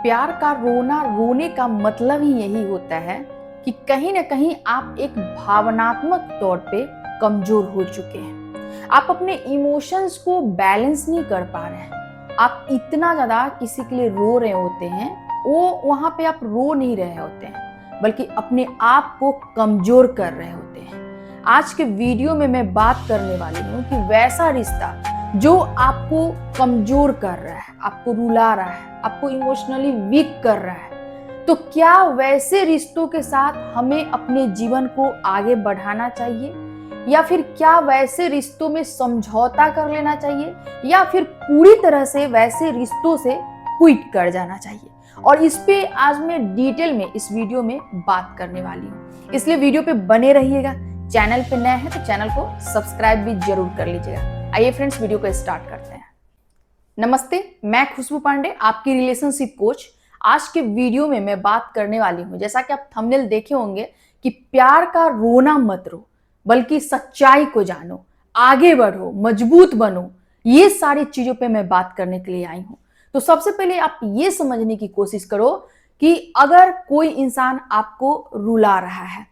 प्यार का रोना रोने का मतलब ही यही होता है कि कहीं ना कहीं आप एक भावनात्मक तौर पे कमजोर हो चुके हैं। आप अपने इमोशंस को बैलेंस नहीं कर पा रहे हैं। आप इतना ज्यादा किसी के लिए रो रहे होते हैं, वो वहां पे आप रो नहीं रहे होते हैं, बल्कि अपने आप को कमजोर कर रहे होते हैं। आज के वीडियो में मैं बात करने वाली हूँ कि वैसा रिश्ता जो आपको कमजोर कर रहा है, आपको रुला रहा है, आपको इमोशनली वीक कर रहा है, तो क्या वैसे रिश्तों के साथ हमें अपने जीवन को आगे बढ़ाना चाहिए, या फिर क्या वैसे रिश्तों में समझौता कर लेना चाहिए, या फिर पूरी तरह से वैसे रिश्तों से क्विट कर जाना चाहिए। और इस पे आज मैं डिटेल में इस वीडियो में बात करने वाली हूँ, इसलिए वीडियो पे बने रहिएगा। चैनल पे नए हैं तो चैनल को सब्सक्राइब भी जरूर कर लीजिएगा। आइए फ्रेंड्स, वीडियो को स्टार्ट करते हैं। नमस्ते, मैं खुशबू पांडे, आपकी रिलेशनशिप कोच। आज के वीडियो में मैं बात करने वाली हूँ, जैसा कि आप थंबनेल देखे होंगे, कि प्यार का रोना मत रो, बल्कि सच्चाई को जानो, आगे बढ़ो, मजबूत बनो। ये सारी चीजों पे मैं बात करने के लिए आई हूँ। तो सबसे पहले आप ये समझने की कोशिश करो कि अगर कोई इंसान आपको रुला रहा है,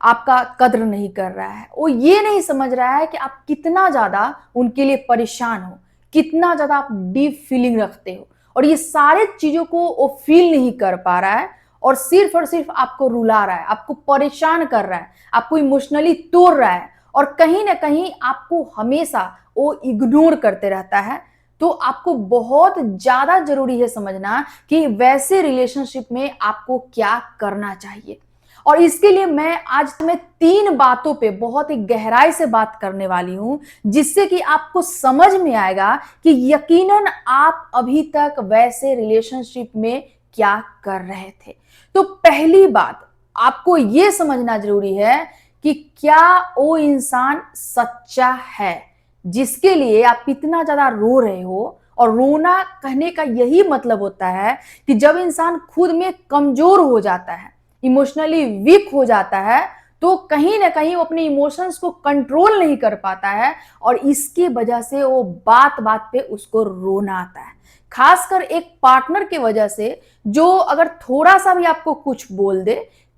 आपका कद्र नहीं कर रहा है, वो ये नहीं समझ रहा है कि आप कितना ज्यादा उनके लिए परेशान हो, कितना ज्यादा आप डीप फीलिंग रखते हो, और ये सारे चीजों को वो फील नहीं कर पा रहा है और सिर्फ आपको रुला रहा है, आपको परेशान कर रहा है, आपको इमोशनली तोड़ रहा है, और कहीं ना कहीं आपको हमेशा वो इग्नोर करते रहता है, तो आपको बहुत ज्यादा जरूरी है समझना कि वैसे रिलेशनशिप में आपको क्या करना चाहिए। और इसके लिए मैं आज तुम्हें 3 बातों पे बहुत ही गहराई से बात करने वाली हूं, जिससे कि आपको समझ में आएगा कि यकीनन आप अभी तक वैसे रिलेशनशिप में क्या कर रहे थे। तो पहली बात आपको यह समझना जरूरी है कि क्या वो इंसान सच्चा है जिसके लिए आप इतना ज्यादा रो रहे हो। और रोना कहने का यही मतलब होता है कि जब इंसान खुद में कमजोर हो जाता है, इमोशनली वीक हो जाता है, तो कहीं ना कहीं वो अपने इमोशंस को कंट्रोल नहीं कर पाता है, और इसकी वजह से वो बात बात पे उसको रोना आता है। खासकर एक पार्टनर की वजह से, जो अगर थोड़ा सा भी आपको कुछ बोल दे,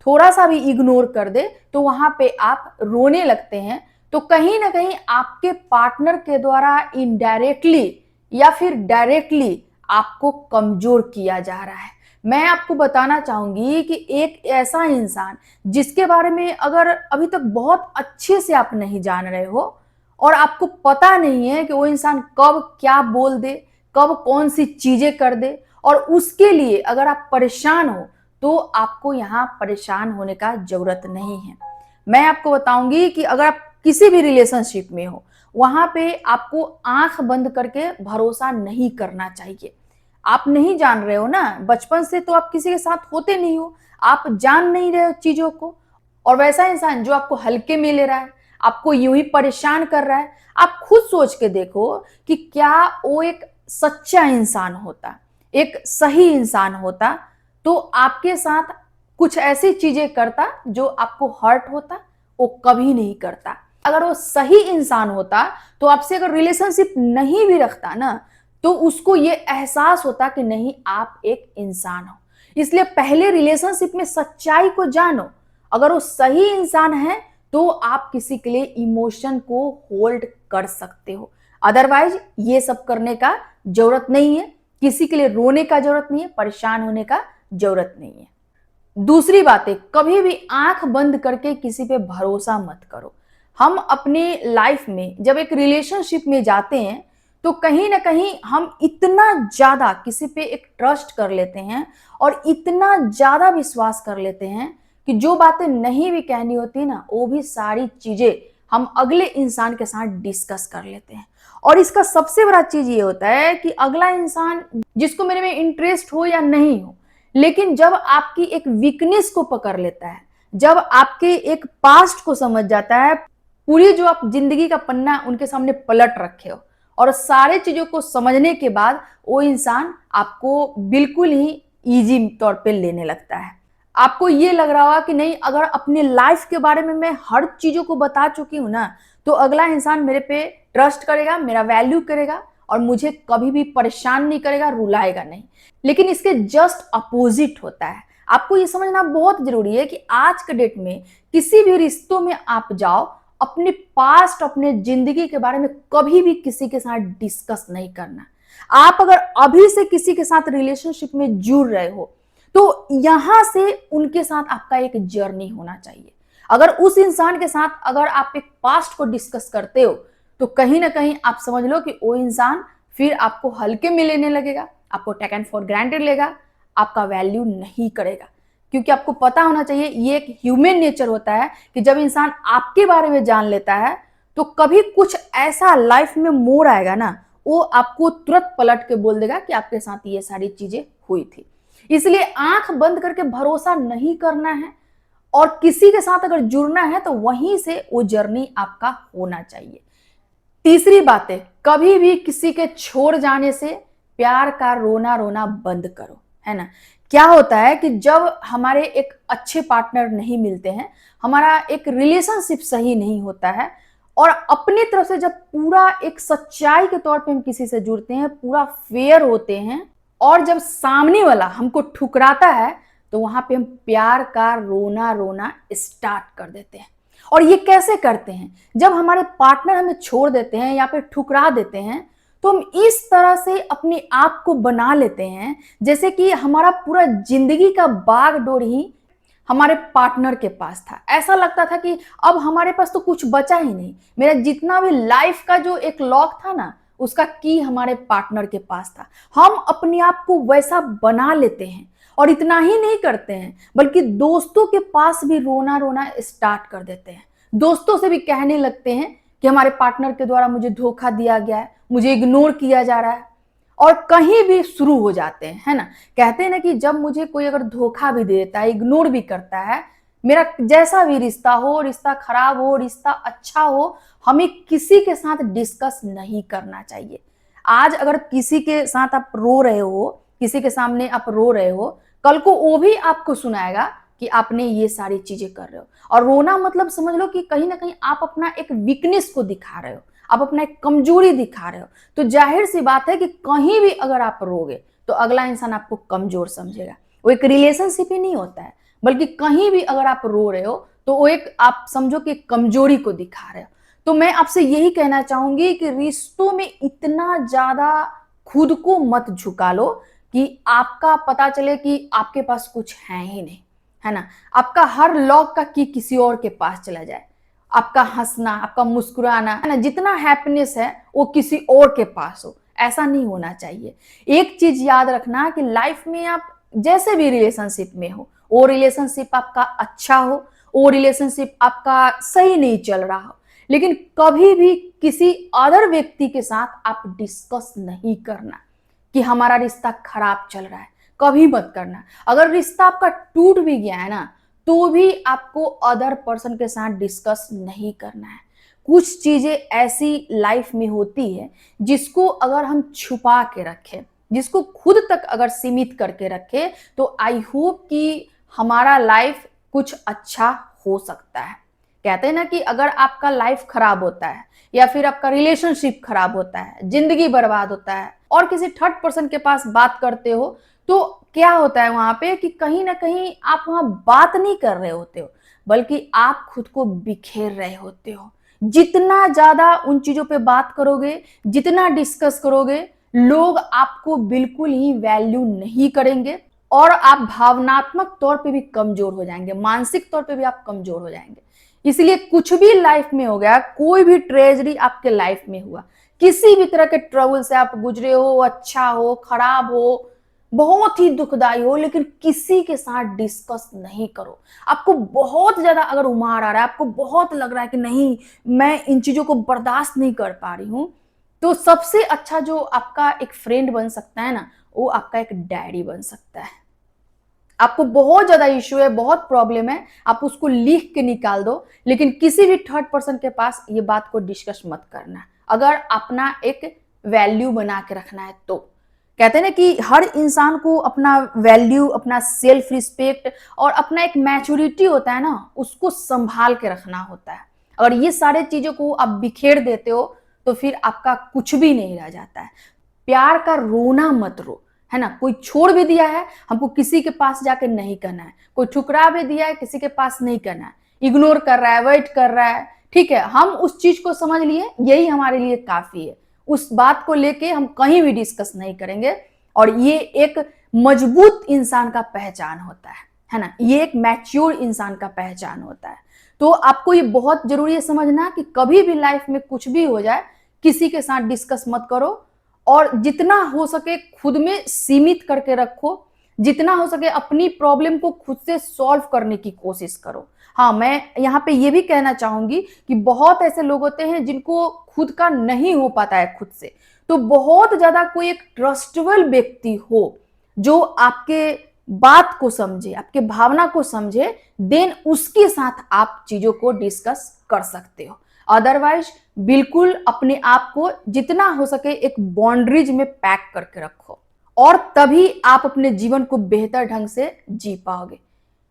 थोड़ा सा भी इग्नोर कर दे, तो वहां पे आप रोने लगते हैं। तो कहीं ना कहीं आपके पार्टनर के द्वारा इनडायरेक्टली या फिर डायरेक्टली आपको कमजोर किया जा रहा है। मैं आपको बताना चाहूंगी कि एक ऐसा इंसान जिसके बारे में अगर अभी तक बहुत अच्छे से आप नहीं जान रहे हो, और आपको पता नहीं है कि वो इंसान कब क्या बोल दे, कब कौन सी चीजें कर दे, और उसके लिए अगर आप परेशान हो, तो आपको यहाँ परेशान होने का जरूरत नहीं है। मैं आपको बताऊंगी कि अगर आप किसी भी रिलेशनशिप में हो, वहां पे आपको आंख बंद करके भरोसा नहीं करना चाहिए। आप नहीं जान रहे हो ना, बचपन से तो आप किसी के साथ होते नहीं हो, आप जान नहीं रहे हो चीजों को। और वैसा इंसान जो आपको हल्के में ले रहा है, आपको यूं ही परेशान कर रहा है, आप खुद सोच के देखो कि क्या वो एक सच्चा इंसान होता, एक सही इंसान होता, तो आपके साथ कुछ ऐसी चीजें करता जो आपको हर्ट होता? वो कभी नहीं करता। अगर वो सही इंसान होता, तो आपसे अगर रिलेशनशिप नहीं भी रखता ना, तो उसको ये एहसास होता कि नहीं, आप एक इंसान हो। इसलिए पहले रिलेशनशिप में सच्चाई को जानो। अगर वो सही इंसान है, तो आप किसी के लिए इमोशन को होल्ड कर सकते हो। अदरवाइज ये सब करने का जरूरत नहीं है, किसी के लिए रोने का जरूरत नहीं है, परेशान होने का जरूरत नहीं है। दूसरी बात है, कभी भी आंख बंद करके किसी पे भरोसा मत करो। हम अपने लाइफ में जब एक रिलेशनशिप में जाते हैं, तो कहीं ना कहीं हम इतना ज्यादा किसी पे एक ट्रस्ट कर लेते हैं, और इतना ज्यादा विश्वास कर लेते हैं कि जो बातें नहीं भी कहनी होती ना, वो भी सारी चीजें हम अगले इंसान के साथ डिस्कस कर लेते हैं। और इसका सबसे बड़ा चीज ये होता है कि अगला इंसान, जिसको मेरे में इंटरेस्ट हो या नहीं हो, लेकिन जब आपकी एक वीकनेस को पकड़ लेता है, जब आपके एक पास्ट को समझ जाता है, पूरी जो आप जिंदगी का पन्ना उनके सामने पलट रखे हो, और सारे चीजों को समझने के बाद वो इंसान आपको बिल्कुल ही इजी तौर पे लेने लगता है। आपको ये लग रहा होगा कि नहीं, अगर अपने लाइफ के बारे में मैं हर चीजों को बता चुकी हूं ना, तो अगला इंसान मेरे पे ट्रस्ट करेगा, मेरा वैल्यू करेगा, और मुझे कभी भी परेशान नहीं करेगा, रुलाएगा नहीं। लेकिन इसके जस्ट अपोजिट होता है। आपको ये समझना बहुत जरूरी है कि आज के डेट में किसी भी रिश्तों में आप जाओ, अपने पास्ट, अपने जिंदगी के बारे में कभी भी किसी के साथ डिस्कस नहीं करना। आप अगर अभी से किसी के साथ रिलेशनशिप में जुड़ रहे हो तो यहां से उनके साथ आपका एक जर्नी होना चाहिए। अगर उस इंसान के साथ अगर आप एक पास्ट को डिस्कस करते हो तो कहीं ना कहीं आप समझ लो कि वो इंसान फिर आपको हल्के में लेने लगेगा, आपको टेक एंड फॉर ग्रांटेड लेगा, आपका वैल्यू नहीं करेगा। क्योंकि आपको पता होना चाहिए, ये एक ह्यूमन नेचर होता है कि जब इंसान आपके बारे में जान लेता है तो कभी कुछ ऐसा लाइफ में मोड़ आएगा ना, वो आपको तुरंत पलट के बोल देगा कि आपके साथ ये सारी चीजें हुई थी। इसलिए आंख बंद करके भरोसा नहीं करना है, और किसी के साथ अगर जुड़ना है तो वहीं से वो जर्नी आपका होना चाहिए। तीसरी बात है, कभी भी किसी के छोड़ जाने से प्यार का रोना रोना बंद करो, है ना। क्या होता है कि जब हमारे एक अच्छे पार्टनर नहीं मिलते हैं, हमारा एक रिलेशनशिप सही नहीं होता है, और अपनी तरफ से जब पूरा एक सच्चाई के तौर पे हम किसी से जुड़ते हैं, पूरा फेयर होते हैं, और जब सामने वाला हमको ठुकराता है तो वहां पे हम प्यार का रोना रोना स्टार्ट कर देते हैं। और ये कैसे करते हैं? जब हमारे पार्टनर हमें छोड़ देते हैं या फिर ठुकरा देते हैं तो हम इस तरह से अपने आप को बना लेते हैं जैसे कि हमारा पूरा जिंदगी का बागडोर ही हमारे पार्टनर के पास था। ऐसा लगता था कि अब हमारे पास तो कुछ बचा ही नहीं, मेरा जितना भी लाइफ का जो एक लॉक था ना, उसका की हमारे पार्टनर के पास था। हम अपने आप को वैसा बना लेते हैं, और इतना ही नहीं करते हैं बल्कि दोस्तों के पास भी रोना रोना स्टार्ट कर देते हैं। दोस्तों से भी कहने लगते हैं कि हमारे पार्टनर के द्वारा मुझे धोखा दिया गया है, मुझे इग्नोर किया जा रहा है, और कहीं भी शुरू हो जाते हैं, है ना। कहते हैं ना कि जब मुझे कोई अगर धोखा भी देता है, इग्नोर भी करता है, मेरा जैसा भी रिश्ता हो, रिश्ता खराब हो, रिश्ता अच्छा हो, हमें किसी के साथ डिस्कस नहीं करना चाहिए। आज अगर किसी के साथ आप रो रहे हो, किसी के सामने आप रो रहे हो, कल को वो भी आपको सुनाएगा कि आपने ये सारी चीजें कर रहे हो। और रोना मतलब समझ लो कि कहीं ना कहीं आप अपना एक वीकनेस को दिखा रहे हो, आप अपना एक कमजोरी दिखा रहे हो। तो जाहिर सी बात है कि कहीं भी अगर आप रोगे तो अगला इंसान आपको कमजोर समझेगा। वो एक रिलेशनशिप ही नहीं होता है, बल्कि कहीं भी अगर आप रो रहे हो तो वो एक आप समझो कि कमजोरी को दिखा रहे हो। तो मैं आपसे यही कहना चाहूंगी कि रिश्तों में इतना ज्यादा खुद को मत झुका लो कि आपका पता चले कि आपके पास कुछ है ही नहीं, है ना। आपका हर लॉक का की किसी और के पास चला जाए, आपका हंसना, आपका मुस्कुराना, है ना, जितना हैप्पीनेस है वो किसी और के पास हो। ऐसा नहीं होना चाहिए। एक चीज याद रखना कि लाइफ में आप जैसे भी रिलेशनशिप में हो, वो रिलेशनशिप आपका अच्छा हो, वो रिलेशनशिप आपका सही नहीं चल रहा हो, लेकिन कभी भी किसी अदर व्यक्ति के साथ आप डिस्कस नहीं करना कि हमारा रिश्ता खराब चल रहा है। कभी मत करना। अगर रिश्ता आपका टूट भी गया है ना, तो भी आपको अदर पर्सन के साथ डिस्कस नहीं करना है। कुछ चीजें ऐसी लाइफ में होती है जिसको अगर हम छुपा के रखें, जिसको खुद तक अगर सीमित करके रखें, तो आई होप कि हमारा लाइफ कुछ अच्छा हो सकता है। कहते हैं ना कि अगर आपका लाइफ खराब होता है या फिर आपका रिलेशनशिप खराब होता है, जिंदगी बर्बाद होता है, और किसी थर्ड पर्सन के पास बात करते हो, तो क्या होता है वहां पे कि कहीं ना कहीं आप वहां बात नहीं कर रहे होते हो, बल्कि आप खुद को बिखेर रहे होते हो। जितना ज्यादा उन चीजों पे बात करोगे, जितना डिस्कस करोगे, लोग आपको बिल्कुल ही वैल्यू नहीं करेंगे, और आप भावनात्मक तौर पे भी कमजोर हो जाएंगे, मानसिक तौर पे भी आप कमजोर हो जाएंगे। इसलिए कुछ भी लाइफ में हो गया, कोई भी ट्रेजेडी आपके लाइफ में हुआ, किसी भी तरह के ट्रबल से आप गुजरे हो, अच्छा हो, खराब हो, बहुत ही दुखदाई हो, लेकिन किसी के साथ डिस्कस नहीं करो। आपको बहुत ज्यादा अगर उमार आ रहा है, आपको बहुत लग रहा है कि नहीं मैं इन चीजों को बर्दाश्त नहीं कर पा रही हूं, तो सबसे अच्छा जो आपका एक फ्रेंड बन सकता है ना, वो आपका एक डैडी बन सकता है। आपको बहुत ज्यादा इश्यू है, बहुत प्रॉब्लम है, आप उसको लिख के निकाल दो, लेकिन किसी भी थर्ड पर्सन के पास ये बात को डिस्कस मत करना, अगर अपना एक वैल्यू बना के रखना है तो। कहते हैं ना कि हर इंसान को अपना वैल्यू, अपना सेल्फ रिस्पेक्ट और अपना एक मैच्योरिटी होता है ना, उसको संभाल के रखना होता है। अगर ये सारे चीजों को आप बिखेर देते हो तो फिर आपका कुछ भी नहीं रह जाता है। प्यार का रोना मत रो, है ना। कोई छोड़ भी दिया है, हमको किसी के पास जाके नहीं करना है। कोई ठुकरा भी दिया है, किसी के पास नहीं करना है। इग्नोर कर रहा है, अवॉइड कर रहा है, ठीक है, हम उस चीज को समझ लिए, यही हमारे लिए काफी है। उस बात को लेके हम कहीं भी डिस्कस नहीं करेंगे। और ये एक मजबूत इंसान का पहचान होता है ना। ये एक मैच्योर इंसान का पहचान होता है। तो आपको ये बहुत जरूरी है समझना कि कभी भी लाइफ में कुछ भी हो जाए, किसी के साथ डिस्कस मत करो, और जितना हो सके खुद में सीमित करके रखो। जितना हो सके अपनी प्रॉब्लम को खुद से सॉल्व करने की कोशिश करो। हाँ, मैं यहाँ पे ये भी कहना चाहूंगी कि बहुत ऐसे लोग होते हैं जिनको खुद का नहीं हो पाता है खुद से। तो बहुत ज्यादा कोई एक ट्रस्टेबल व्यक्ति हो जो आपके बात को समझे, आपके भावना को समझे, देन उसके साथ आप चीजों को डिस्कस कर सकते हो। अदरवाइज बिल्कुल अपने आप को जितना हो सके एक बाउंड्रीज में पैक करके रखो, और तभी आप अपने जीवन को बेहतर ढंग से जी पाओगे।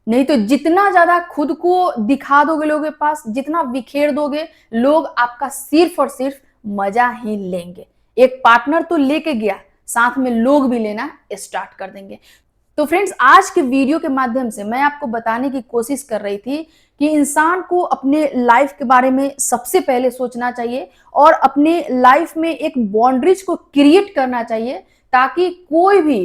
नहीं तो जितना ज्यादा खुद को दिखा दोगे लोगों के पास, जितना बिखेर दोगे, लोग आपका सिर्फ और सिर्फ मजा ही लेंगे। एक पार्टनर तो लेके गया, साथ में लोग भी लेना स्टार्ट कर देंगे। तो फ्रेंड्स, आज के वीडियो के माध्यम से मैं आपको बताने की कोशिश कर रही थी कि इंसान को अपने लाइफ के बारे में सबसे पहले सोचना चाहिए और अपने लाइफ में एक बाउंड्रीज को क्रिएट करना चाहिए, ताकि कोई भी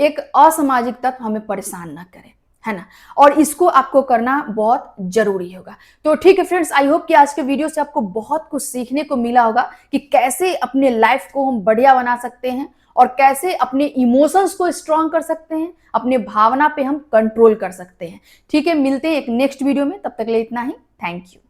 एक असामाजिक तत्व हमें परेशान ना करे, है ना। और इसको आपको करना बहुत जरूरी होगा। तो ठीक है फ्रेंड्स, आई होप कि आज के वीडियो से आपको बहुत कुछ सीखने को मिला होगा कि कैसे अपने लाइफ को हम बढ़िया बना सकते हैं और कैसे अपने इमोशंस को स्ट्रांग कर सकते हैं, अपने भावना पे हम कंट्रोल कर सकते हैं। ठीक है, मिलते हैं एक नेक्स्ट वीडियो में, तब तक के लिए इतना ही। Thank you.